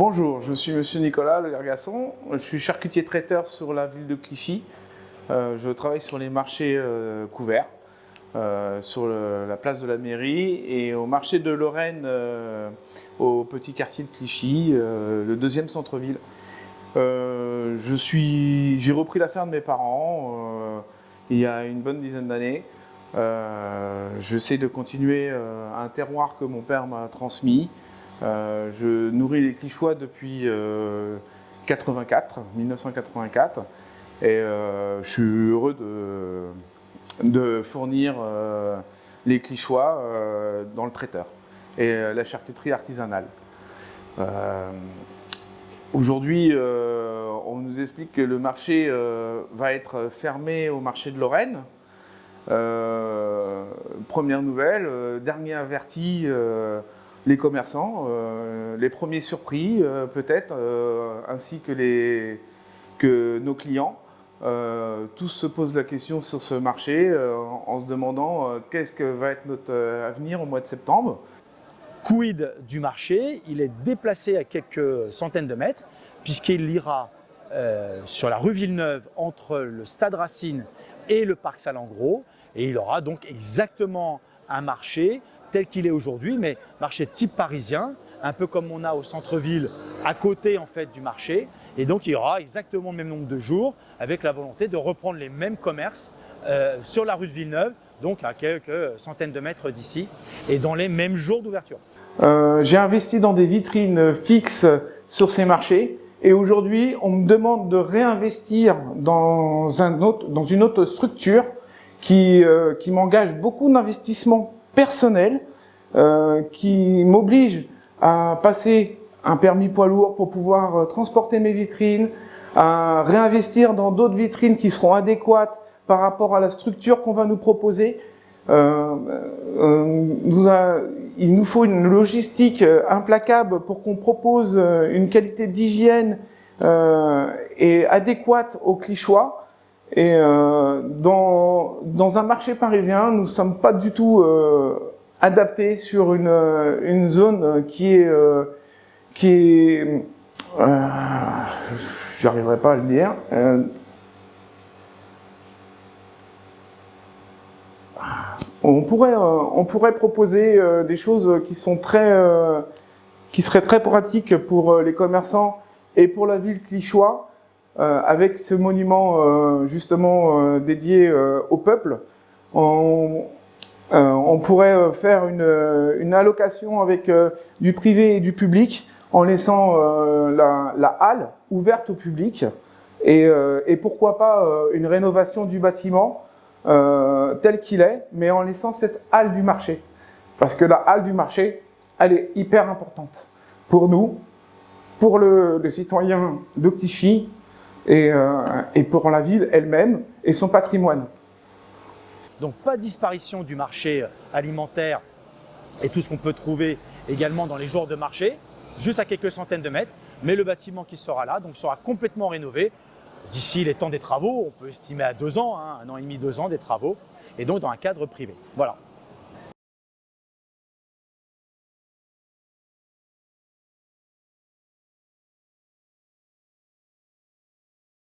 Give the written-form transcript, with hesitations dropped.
Bonjour, je suis Monsieur Nicolas Le Gargasson. Je suis charcutier traiteur sur la ville de Clichy. Je travaille sur les marchés couverts, sur la place de la mairie et au marché de Lorraine, au petit quartier de Clichy, le deuxième centre-ville. J'ai repris la ferme de mes parents il y a une bonne dizaine d'années. J'essaie de continuer un terroir que mon père m'a transmis. Je nourris les Clichois depuis 1984 et je suis heureux de fournir les Clichois dans le traiteur et la charcuterie artisanale. Aujourd'hui, on nous explique que le marché va être fermé au marché de Lorraine. Première nouvelle, dernier averti les commerçants, les premiers surpris peut-être, ainsi que nos clients. Tous se posent la question sur ce marché en se demandant qu'est-ce que va être notre avenir au mois de septembre. Quid du marché? Il est déplacé à quelques centaines de mètres puisqu'il ira sur la rue Villeneuve entre le Stade Racine et le Parc Salengro, et il aura donc exactement un marché tel qu'il est aujourd'hui, mais marché type parisien, un peu comme on a au centre-ville à côté en fait du marché, et donc il y aura exactement le même nombre de jours avec la volonté de reprendre les mêmes commerces sur la rue de Villeneuve, donc à quelques centaines de mètres d'ici, et dans les mêmes jours d'ouverture. J'ai investi dans des vitrines fixes sur ces marchés et aujourd'hui on me demande de réinvestir dans une autre structure qui m'engage beaucoup d'investissements personnels, qui m'oblige à passer un permis poids lourd pour pouvoir transporter mes vitrines, à réinvestir dans d'autres vitrines qui seront adéquates par rapport à la structure qu'on va nous proposer. Il nous faut une logistique implacable pour qu'on propose une qualité d'hygiène et adéquate aux Clichois. Et dans un marché parisien, nous ne sommes pas du tout adaptés sur une zone qui est j'arriverai pas à le dire. On pourrait proposer des choses qui seraient très pratiques pour les commerçants et pour la ville Clichois, avec ce monument justement dédié au peuple. On pourrait faire une allocation avec du privé et du public en laissant la halle ouverte au public et pourquoi pas une rénovation du bâtiment tel qu'il est, mais en laissant cette halle du marché. Parce que la halle du marché, elle est hyper importante pour nous, pour le citoyen de Clichy et pour la ville elle-même et son patrimoine. Donc pas de disparition du marché alimentaire et tout ce qu'on peut trouver également dans les jours de marché, juste à quelques centaines de mètres, mais le bâtiment qui sera là donc sera complètement rénové d'ici les temps des travaux. On peut estimer à 2 ans, 1 an et demi, 2 ans des travaux, et donc dans un cadre privé. Voilà.